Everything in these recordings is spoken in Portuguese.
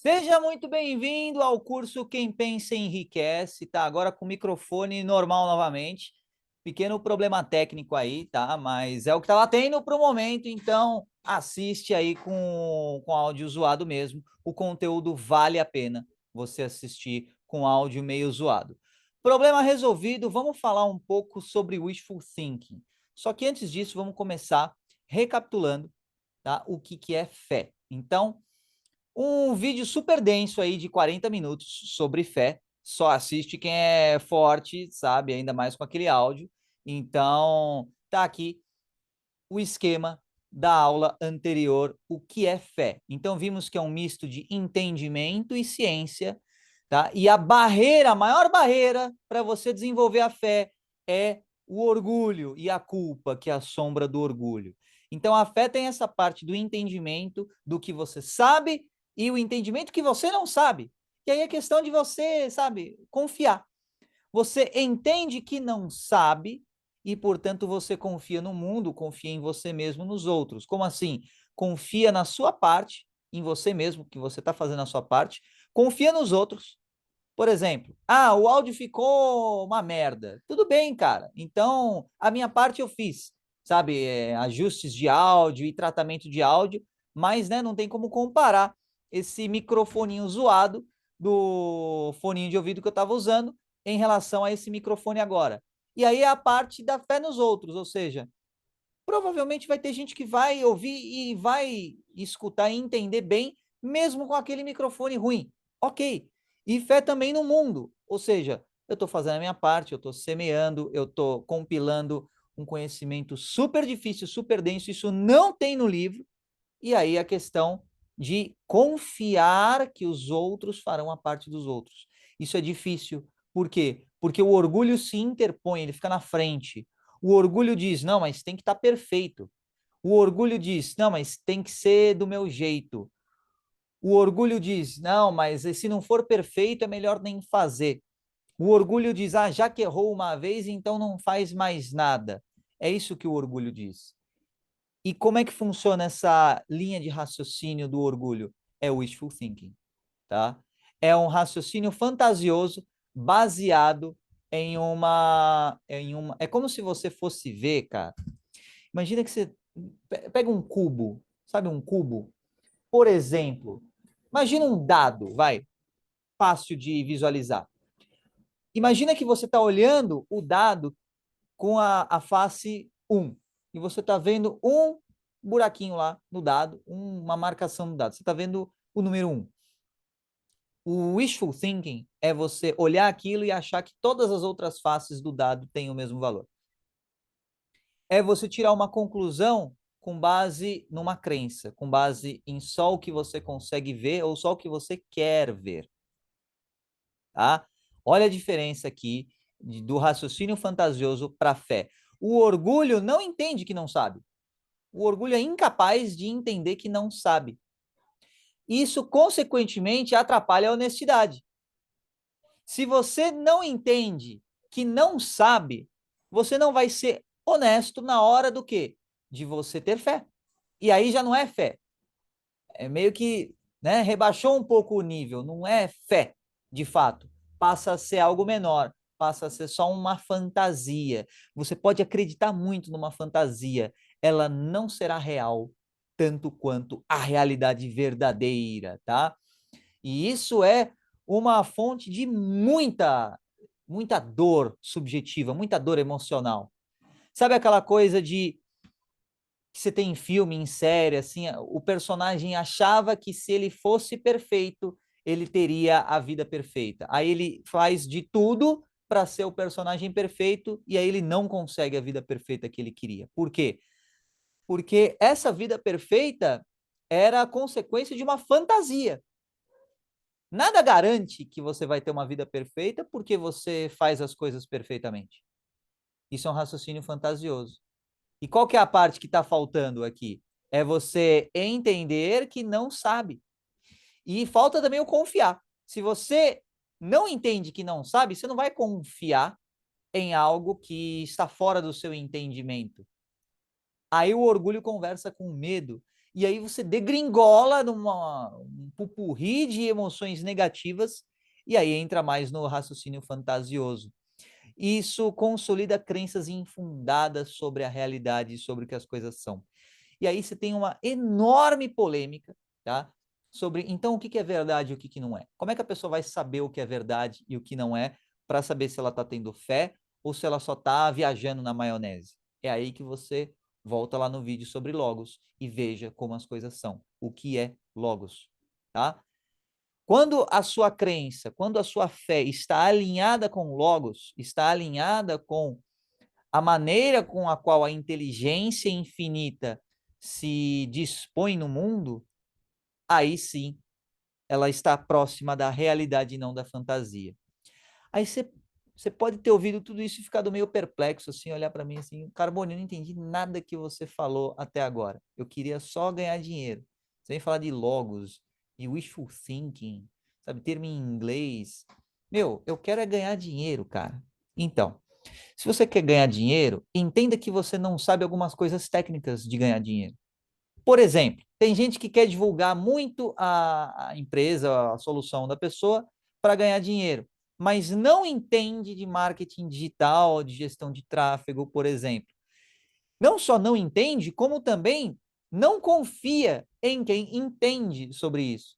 Seja muito bem-vindo ao curso Quem Pensa Enriquece, tá? Agora com o microfone normal novamente. Pequeno problema técnico aí, tá? Mas é o que tá tendo para o momento, então assiste aí com áudio zoado mesmo. O conteúdo vale a pena você assistir com áudio meio zoado. Problema resolvido, vamos falar um pouco sobre wishful thinking. Só que antes disso, vamos começar recapitulando, tá? O que é fé. Então, um vídeo super denso aí de 40 minutos sobre fé. Só assiste quem é forte, sabe? Ainda mais com aquele áudio. Então, tá aqui o esquema da aula anterior, o que é fé. Então, vimos que é um misto de entendimento e ciência, tá? E a maior barreira para você desenvolver a fé é o orgulho e a culpa, que é a sombra do orgulho. Então, a fé tem essa parte do entendimento do que você sabe e o entendimento que você não sabe. E aí é questão de você, sabe, confiar. Você entende que não sabe e, portanto, você confia no mundo, confia em você mesmo, nos outros. Como assim? Confia na sua parte, em você mesmo, que você está fazendo a sua parte, confia nos outros. Por exemplo, o áudio ficou uma merda. Tudo bem, cara. Então, a minha parte eu fiz, sabe? Ajustes de áudio e tratamento de áudio, mas, né, não tem como comparar esse microfoninho zoado do foninho de ouvido que eu estava usando em relação a esse microfone agora. E aí é a parte da fé nos outros, ou seja, provavelmente vai ter gente que vai ouvir e vai escutar e entender bem, mesmo com aquele microfone ruim. Ok. E fé também no mundo, ou seja, eu estou fazendo a minha parte, eu estou semeando, eu estou compilando um conhecimento super difícil, super denso, isso não tem no livro, e aí a questão de confiar que os outros farão a parte dos outros. Isso é difícil. Por quê? Porque o orgulho se interpõe, ele fica na frente. O orgulho diz: não, mas tem que estar perfeito. O orgulho diz: não, mas tem que ser do meu jeito. O orgulho diz: não, mas se não for perfeito, é melhor nem fazer. O orgulho diz: já que errou uma vez, então não faz mais nada. É isso que o orgulho diz. E como é que funciona essa linha de raciocínio do orgulho? É o wishful thinking, tá? É um raciocínio fantasioso baseado é como se você fosse ver, cara. Imagina que você pega um cubo, sabe um cubo? Por exemplo, imagina um dado, vai, fácil de visualizar. Imagina que você está olhando o dado com a face um e você está vendo um buraquinho lá no dado, uma marcação no dado. Você está vendo o número um. O wishful thinking é você olhar aquilo e achar que todas as outras faces do dado têm o mesmo valor. É você tirar uma conclusão com base numa crença, com base em só o que você consegue ver ou só o que você quer ver, tá? Olha a diferença aqui do raciocínio fantasioso para a fé. O orgulho não entende que não sabe. O orgulho é incapaz de entender que não sabe. Isso, consequentemente, atrapalha a honestidade. Se você não entende que não sabe, você não vai ser honesto na hora do quê? De você ter fé. E aí já não é fé. É meio que, né, rebaixou um pouco o nível, não é fé, de fato. Passa a ser algo menor, passa a ser só uma fantasia. Você pode acreditar muito numa fantasia, ela não será real tanto quanto a realidade verdadeira, tá? E isso é uma fonte de muita dor subjetiva, muita dor emocional. Sabe aquela coisa de que você tem em filme, em série, assim, o personagem achava que se ele fosse perfeito, ele teria a vida perfeita. Aí ele faz de tudo para ser o personagem perfeito e aí ele não consegue a vida perfeita que ele queria. Por quê? Porque essa vida perfeita era a consequência de uma fantasia. Nada garante que você vai ter uma vida perfeita porque você faz as coisas perfeitamente. Isso é um raciocínio fantasioso. E qual que é a parte que está faltando aqui? É você entender que não sabe. E falta também o confiar. Se você não entende que não sabe, você não vai confiar em algo que está fora do seu entendimento. Aí o orgulho conversa com o medo. E aí você degringola num pupurri de emoções negativas, e aí entra mais no raciocínio fantasioso. Isso consolida crenças infundadas sobre a realidade e sobre o que as coisas são. E aí você tem uma enorme polêmica, tá? Sobre, então, o que é verdade e o que não é. Como é que a pessoa vai saber o que é verdade e o que não é, para saber se ela está tendo fé ou se ela só está viajando na maionese? É aí que você volta lá no vídeo sobre logos e veja como as coisas são. O que é logos, tá? Quando a sua crença, quando a sua fé está alinhada com logos, está alinhada com a maneira com a qual a inteligência infinita se dispõe no mundo, aí sim ela está próxima da realidade e não da fantasia. Aí você pode ter ouvido tudo isso e ficado meio perplexo, assim, olhar para mim assim, Carbone, eu não entendi nada que você falou até agora. Eu queria só ganhar dinheiro. Você vem falar de logos, de wishful thinking, sabe, termo em inglês. Meu, eu quero é ganhar dinheiro, cara. Então, se você quer ganhar dinheiro, entenda que você não sabe algumas coisas técnicas de ganhar dinheiro. Por exemplo, tem gente que quer divulgar muito a empresa, a solução da pessoa para ganhar dinheiro, mas não entende de marketing digital, de gestão de tráfego, por exemplo. Não só não entende, como também não confia em quem entende sobre isso.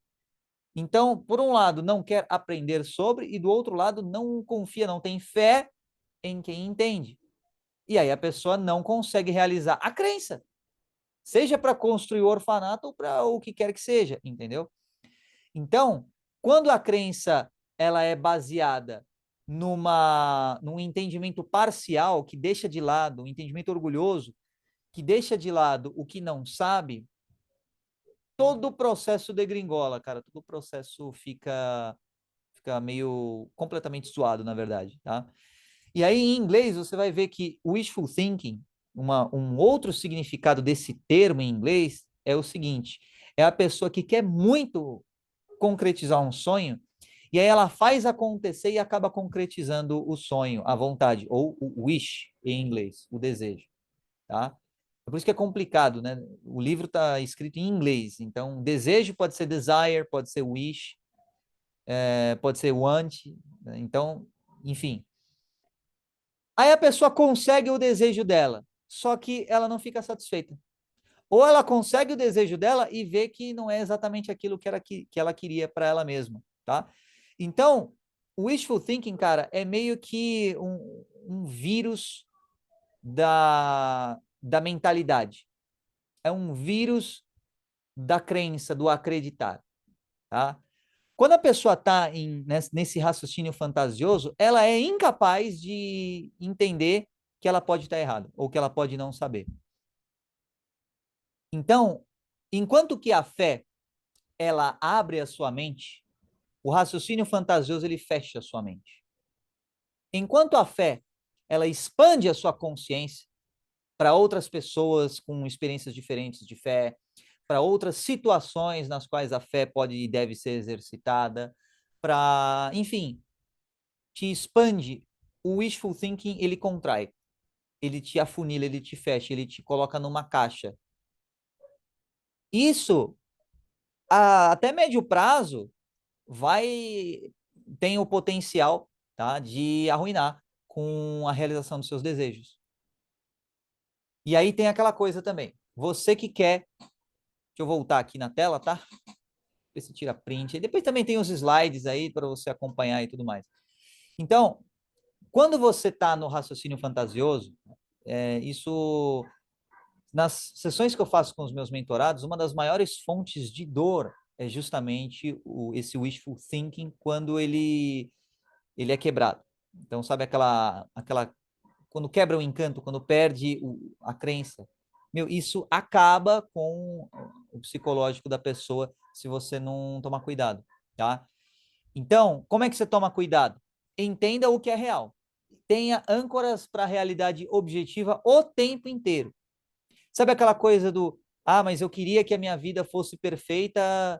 Então, por um lado, não quer aprender sobre, e do outro lado, não confia, não tem fé em quem entende. E aí a pessoa não consegue realizar a crença, seja para construir o orfanato ou para o que quer que seja, entendeu? Então, quando a crença ela é baseada num entendimento parcial que deixa de lado, um entendimento orgulhoso que deixa de lado o que não sabe, todo o processo degringola, cara, todo o processo fica meio completamente suado, na verdade, tá? E aí, em inglês, você vai ver que wishful thinking, um outro significado desse termo em inglês, é o seguinte: é a pessoa que quer muito concretizar um sonho, e aí ela faz acontecer e acaba concretizando o sonho, a vontade, ou o wish em inglês, o desejo, tá? É por isso que é complicado, né? O livro está escrito em inglês, então desejo pode ser desire, pode ser wish, pode ser want, né? Então, enfim. Aí a pessoa consegue o desejo dela, só que ela não fica satisfeita. Ou ela consegue o desejo dela e vê que não é exatamente aquilo que ela queria para ela mesma, tá? Então, o wishful thinking, cara, é meio que um vírus da mentalidade. É um vírus da crença, do acreditar, tá? Quando a pessoa está nesse raciocínio fantasioso, ela é incapaz de entender que ela pode estar errada ou que ela pode não saber. Então, enquanto que a fé ela abre a sua mente, o raciocínio fantasioso ele fecha a sua mente. Enquanto a fé ela expande a sua consciência para outras pessoas com experiências diferentes de fé, para outras situações nas quais a fé pode e deve ser exercitada, para, enfim, te expande. O wishful thinking, ele contrai, ele te afunila, ele te fecha, ele te coloca numa caixa. Isso, até médio prazo, tem o potencial, tá, de arruinar com a realização dos seus desejos. E aí tem aquela coisa também. Você que quer, deixa eu voltar aqui na tela, tá? Ver se tira print. E depois também tem os slides aí para você acompanhar e tudo mais. Então, quando você está no raciocínio fantasioso, isso nas sessões que eu faço com os meus mentorados, uma das maiores fontes de dor é justamente esse wishful thinking quando ele é quebrado. Então, sabe aquela quando quebra o encanto, quando perde a crença, meu, isso acaba com o psicológico da pessoa se você não tomar cuidado, tá? Então, como é que você toma cuidado? Entenda o que é real. Tenha âncoras para a realidade objetiva o tempo inteiro. Sabe aquela coisa do, mas eu queria que a minha vida fosse perfeita,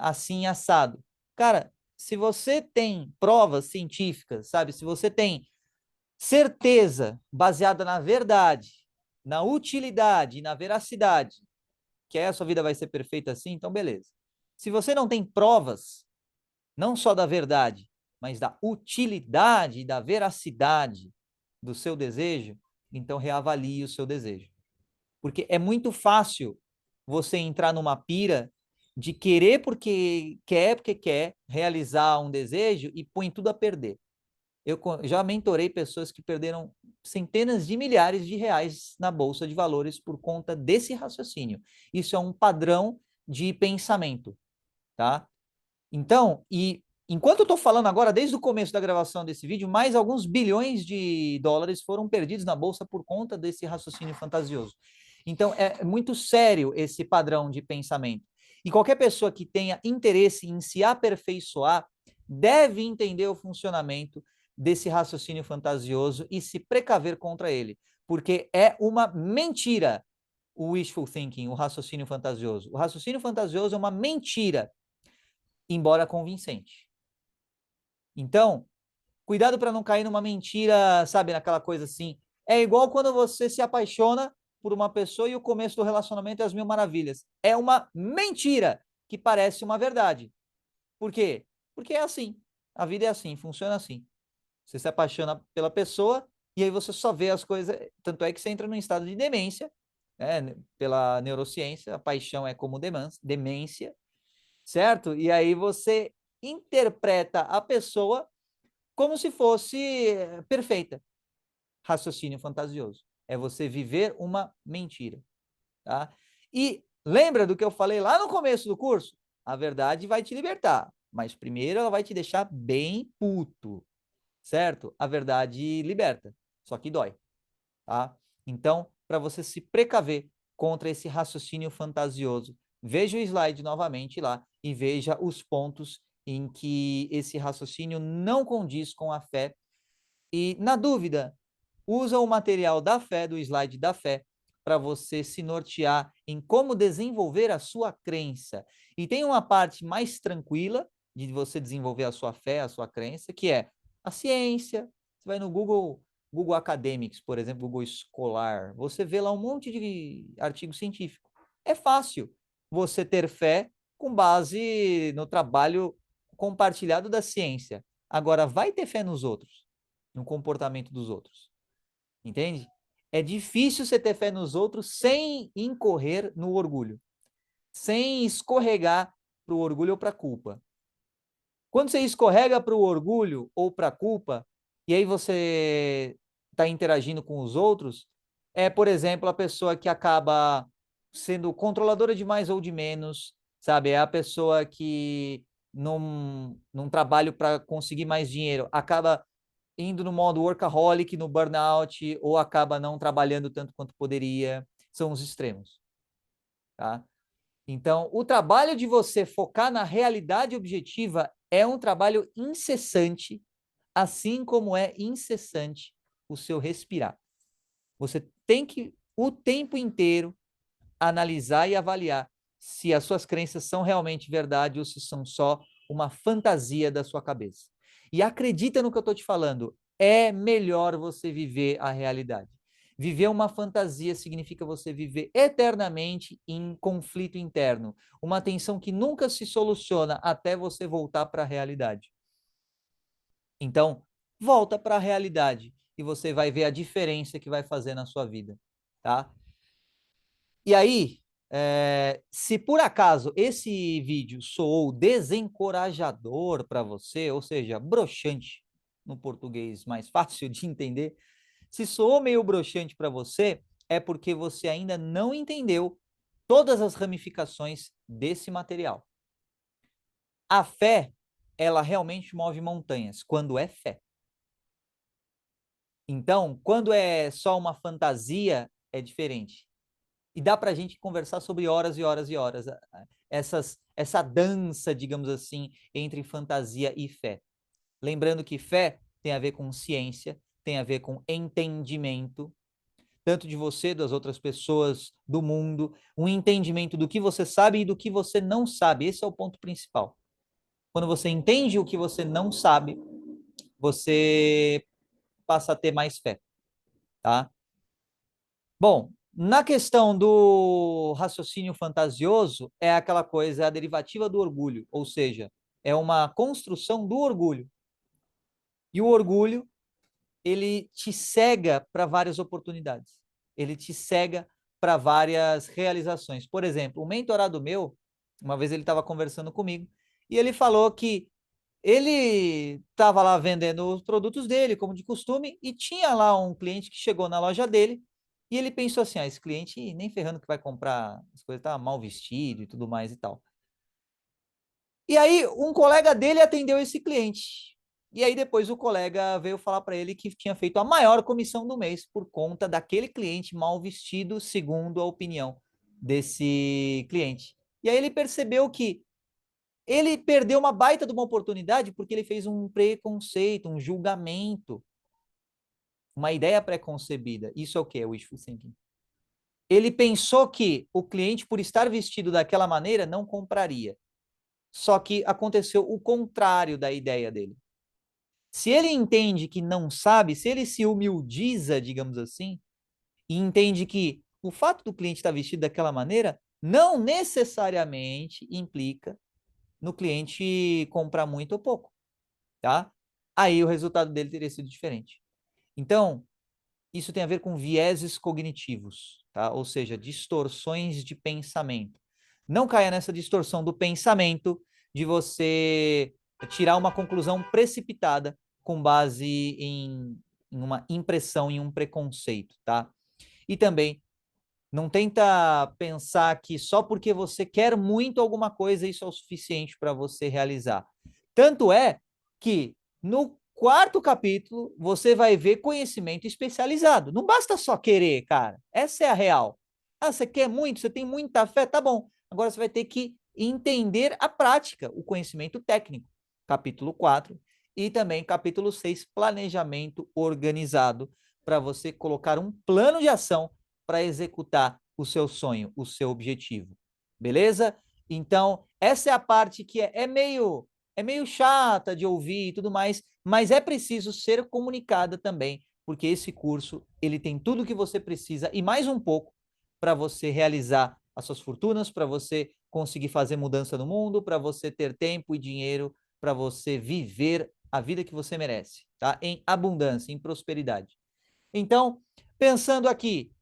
assim, assado. Cara, se você tem provas científicas, sabe? Se você tem certeza baseada na verdade, na utilidade, na veracidade, que a sua vida vai ser perfeita assim, então beleza. Se você não tem provas, não só da verdade, mas da utilidade e da veracidade do seu desejo, então reavalie o seu desejo. Porque é muito fácil você entrar numa pira de querer porque quer realizar um desejo e põe tudo a perder. Eu já mentorei pessoas que perderam centenas de milhares de reais na bolsa de valores por conta desse raciocínio. Isso é um padrão de pensamento, tá? Então, e enquanto eu estou falando agora, desde o começo da gravação desse vídeo, mais alguns bilhões de dólares foram perdidos na bolsa por conta desse raciocínio fantasioso. Então, é muito sério esse padrão de pensamento. E qualquer pessoa que tenha interesse em se aperfeiçoar deve entender o funcionamento desse raciocínio fantasioso e se precaver contra ele, porque é uma mentira o wishful thinking, o raciocínio fantasioso. O raciocínio fantasioso é uma mentira, embora convincente. Então, cuidado para não cair numa mentira, sabe, naquela coisa assim. É igual quando você se apaixona por uma pessoa e o começo do relacionamento é as mil maravilhas. É uma mentira que parece uma verdade. Por quê? Porque é assim. A vida é assim, funciona assim. Você se apaixona pela pessoa e aí você só vê as coisas. Tanto é que você entra num estado de demência, né? Pela neurociência, a paixão é como demência, certo? E aí você interpreta a pessoa como se fosse perfeita. Raciocínio fantasioso. É você viver uma mentira, tá? E lembra do que eu falei lá no começo do curso? A verdade vai te libertar, mas primeiro ela vai te deixar bem puto, certo? A verdade liberta, só que dói, tá? Então, para você se precaver contra esse raciocínio fantasioso, veja o slide novamente lá e veja os pontos em que esse raciocínio não condiz com a fé. E, na dúvida, usa o material da fé, do slide da fé, para você se nortear em como desenvolver a sua crença. E tem uma parte mais tranquila de você desenvolver a sua fé, a sua crença, que é a ciência. Você vai no Google Academics, por exemplo, Google Escolar, você vê lá um monte de artigo científico. É fácil você ter fé com base no trabalho compartilhado da ciência. Agora, vai ter fé nos outros, no comportamento dos outros. Entende? É difícil você ter fé nos outros sem incorrer no orgulho, sem escorregar para o orgulho ou para a culpa. Quando você escorrega para o orgulho ou para a culpa, e aí você está interagindo com os outros, é, por exemplo, a pessoa que acaba sendo controladora de mais ou de menos, sabe? É a pessoa que num trabalho para conseguir mais dinheiro acaba indo no modo workaholic, no burnout, ou acaba não trabalhando tanto quanto poderia. São os extremos, tá? Então, o trabalho de você focar na realidade objetiva é um trabalho incessante, assim como é incessante o seu respirar. Você tem que, o tempo inteiro, analisar e avaliar se as suas crenças são realmente verdade ou se são só uma fantasia da sua cabeça. E acredita no que eu estou te falando, é melhor você viver a realidade. Viver uma fantasia significa você viver eternamente em conflito interno, uma tensão que nunca se soluciona até você voltar para a realidade. Então, volta para a realidade e você vai ver a diferença que vai fazer na sua vida, tá? E aí, se por acaso esse vídeo soou desencorajador para você, ou seja, broxante, no português mais fácil de entender, se soou meio broxante para você, é porque você ainda não entendeu todas as ramificações desse material. A fé, ela realmente move montanhas, quando é fé. Então, quando é só uma fantasia, é diferente. E dá para a gente conversar sobre horas e horas e horas. Essa dança, digamos assim, entre fantasia e fé. Lembrando que fé tem a ver com ciência, tem a ver com entendimento, tanto de você, das outras pessoas, do mundo, um entendimento do que você sabe e do que você não sabe. Esse é o ponto principal. Quando você entende o que você não sabe, você passa a ter mais fé, tá? Bom, Na questão do raciocínio fantasioso, é aquela coisa, é a derivativa do orgulho, ou seja, é uma construção do orgulho. E o orgulho, ele te cega para várias oportunidades. Ele te cega para várias realizações. Por exemplo, um mentorado meu, uma vez ele estava conversando comigo, e ele falou que ele estava lá vendendo os produtos dele, como de costume, e tinha lá um cliente que chegou na loja dele, e ele pensou assim, esse cliente nem ferrando que vai comprar, as coisas tá mal vestido e tudo mais e tal. E aí um colega dele atendeu esse cliente. E aí depois o colega veio falar para ele que tinha feito a maior comissão do mês por conta daquele cliente mal vestido, segundo a opinião desse cliente. E aí ele percebeu que ele perdeu uma baita de uma oportunidade porque ele fez um preconceito, um julgamento, uma ideia preconcebida. Isso é o que é wishful thinking. Ele pensou que o cliente, por estar vestido daquela maneira, não compraria. Só que aconteceu o contrário da ideia dele. Se ele entende que não sabe, se ele se humildiza, digamos assim, e entende que o fato do cliente estar vestido daquela maneira não necessariamente implica no cliente comprar muito ou pouco, tá? Aí o resultado dele teria sido diferente. Então, isso tem a ver com vieses cognitivos, tá? Ou seja, distorções de pensamento. Não caia nessa distorção do pensamento de você tirar uma conclusão precipitada com base em uma impressão, em um preconceito, tá? E também não tenta pensar que só porque você quer muito alguma coisa, isso é o suficiente para você realizar. Tanto é que no quarto capítulo você vai ver conhecimento especializado. Não basta só querer, cara. Essa é a real. Ah, você quer muito, você tem muita fé, tá bom. Agora você vai ter que entender a prática, o conhecimento técnico. Capítulo 4 e também capítulo 6, planejamento organizado, para você colocar um plano de ação para executar o seu sonho, o seu objetivo. Beleza? Então, essa é a parte que é meio chata de ouvir e tudo mais, mas é preciso ser comunicada também, porque esse curso, ele tem tudo o que você precisa e mais um pouco para você realizar as suas fortunas, para você conseguir fazer mudança no mundo, para você ter tempo e dinheiro para você viver a vida que você merece, tá? Em abundância, em prosperidade. Então, pensando aqui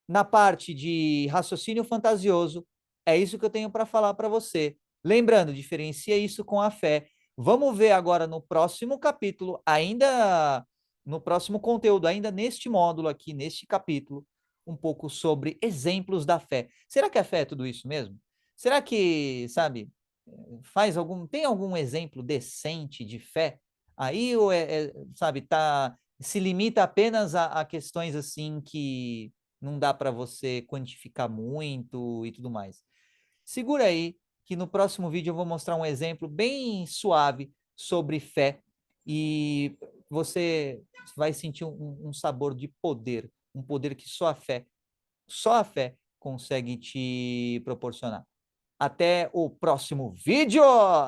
na parte de raciocínio fantasioso, é isso que eu tenho para falar para você. Lembrando, diferencia isso com a fé. Vamos ver agora no próximo capítulo, ainda no próximo conteúdo, ainda neste módulo aqui, neste capítulo, um pouco sobre exemplos da fé. Será que a fé é tudo isso mesmo? Será que, sabe, tem algum exemplo decente de fé? Aí, ou sabe, se limita apenas a questões assim que não dá para você quantificar muito e tudo mais. Segura aí, que no próximo vídeo eu vou mostrar um exemplo bem suave sobre fé e você vai sentir um sabor de poder, um poder que só a fé consegue te proporcionar. Até o próximo vídeo!